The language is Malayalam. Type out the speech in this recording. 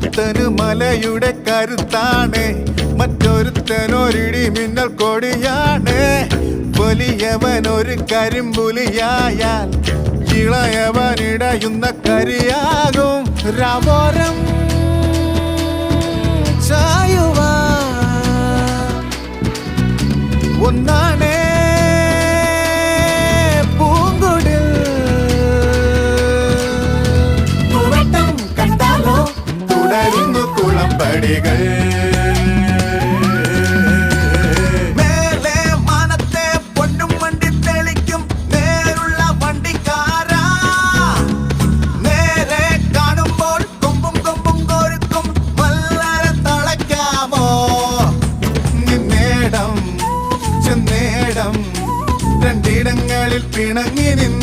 ഒരുത്തന് മലയുടെ കരുത്താണ്, മറ്റൊരുത്തനൊരിടി മിന്നൽ കൊടിയാണ്. വലിയവൻ ഒരു കരിമ്പുലിയായാൽ ഇളയവനിടയുന്ന കരിയാകും. രാമോരം ചായുവാ ഒന്നാണേ പൂങ്കുടിൽ. പൂവട്ടം കണ്ടാലോ തുടരുന്നു കുളമ്പടികൾ. മേലെ മാനത്തെ പൊന്നും വണ്ടി തെളിക്കും നേരുള്ള വണ്ടിക്കാരാ. നേരെ കാണുമ്പോൾ കൊമ്പും കൊമ്പും കോരുക്കും വല്ലരെ തളയ്ക്കാമോ? നേടം ചെന്നേടം രണ്ടിടങ്ങളിൽ പിണങ്ങി നിന്ന്